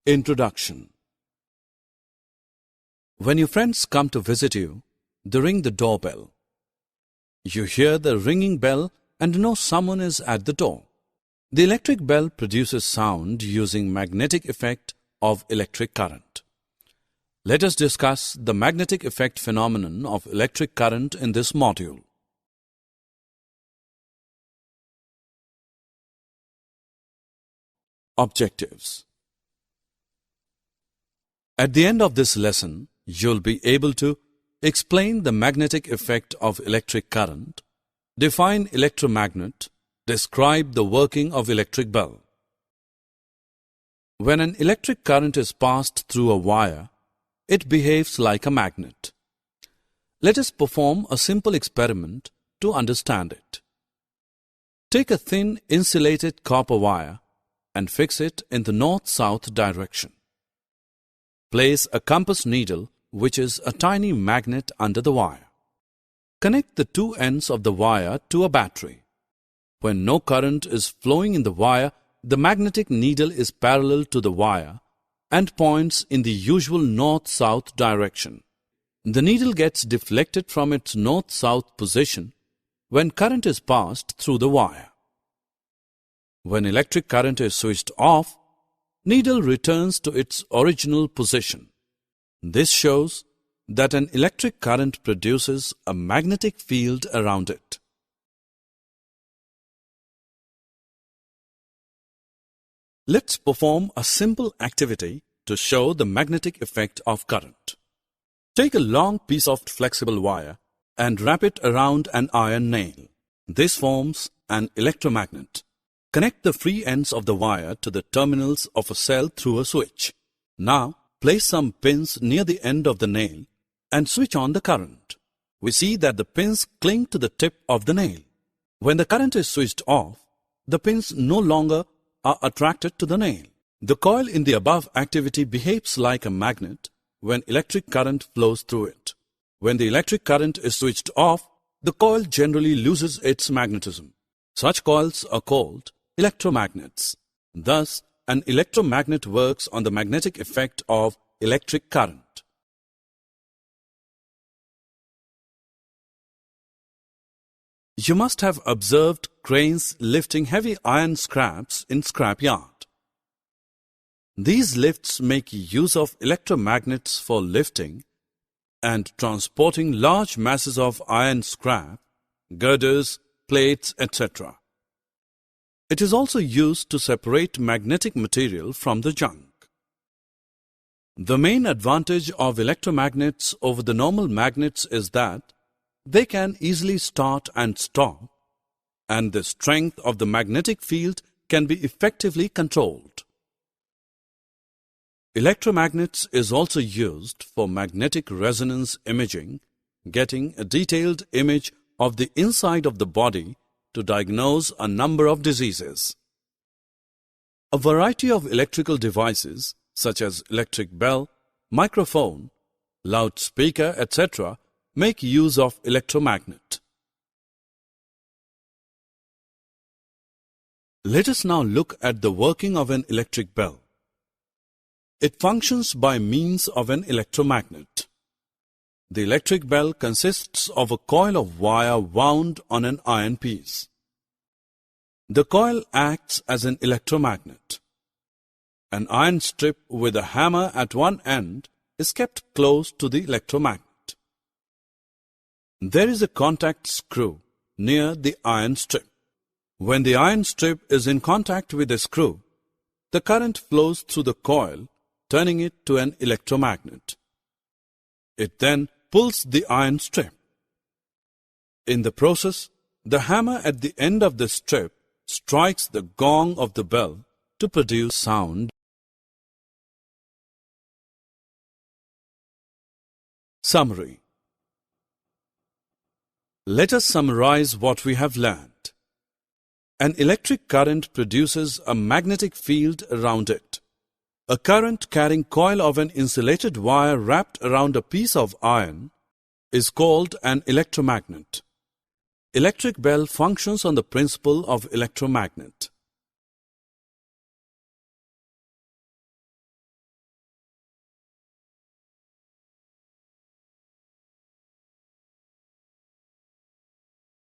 Introduction. When your friends come to visit you, they ring the doorbell. You hear the ringing bell and know someone is at the door. The electric bell produces sound using magnetic effect of electric current. Let us discuss the magnetic effect phenomenon of electric current in this module. Objectives. At the end of this lesson, you'll be able to explain the magnetic effect of electric current, define electromagnet, describe the working of electric bell. When an electric current is passed through a wire, it behaves like a magnet. Let us perform a simple experiment to understand it. Take a thin insulated copper wire and fix it in the north-south direction. Place a compass needle, which is a tiny magnet, under the wire. Connect the two ends of the wire to a battery. When no current is flowing in the wire, the magnetic needle is parallel to the wire and points in the usual north-south direction. The needle gets deflected from its north-south position when current is passed through the wire. When electric current is switched off, needle returns to its original position. This shows that an electric current produces a magnetic field around it. Let's perform a simple activity to show the magnetic effect of current. Take a long piece of flexible wire and wrap it around an iron nail. This forms an electromagnet. Connect the free ends of the wire to the terminals of a cell through a switch. Now, place some pins near the end of the nail and switch on the current. We see that the pins cling to the tip of the nail. When the current is switched off, the pins no longer are attracted to the nail. The coil in the above activity behaves like a magnet when electric current flows through it. When the electric current is switched off, the coil generally loses its magnetism. Such coils are called electromagnets. Thus, an electromagnet works on the magnetic effect of electric current. You must have observed cranes lifting heavy iron scraps in scrap yard. These lifts make use of electromagnets for lifting and transporting large masses of iron scrap, girders, plates, etc. It is also used to separate magnetic material from the junk. The main advantage of electromagnets over the normal magnets is that they can easily start and stop, and the strength of the magnetic field can be effectively controlled. Electromagnets is also used for magnetic resonance imaging, getting a detailed image of the inside of the body to diagnose a number of diseases. A variety of electrical devices such as electric bell, microphone, loudspeaker, etc. make use of electromagnet. Let us now look at the working of an electric bell. It functions by means of an electromagnet. The electric bell consists of a coil of wire wound on an iron piece. The coil acts as an electromagnet. An iron strip with a hammer at one end is kept close to the electromagnet. There is a contact screw near the iron strip. When the iron strip is in contact with the screw, the current flows through the coil, turning it to an electromagnet. It then pulls the iron strip. In the process, the hammer at the end of the strip strikes the gong of the bell to produce sound. Summary. Let us summarize what we have learned. An electric current produces a magnetic field around it. A current-carrying coil of an insulated wire wrapped around a piece of iron is called an electromagnet. Electric bell functions on the principle of electromagnet.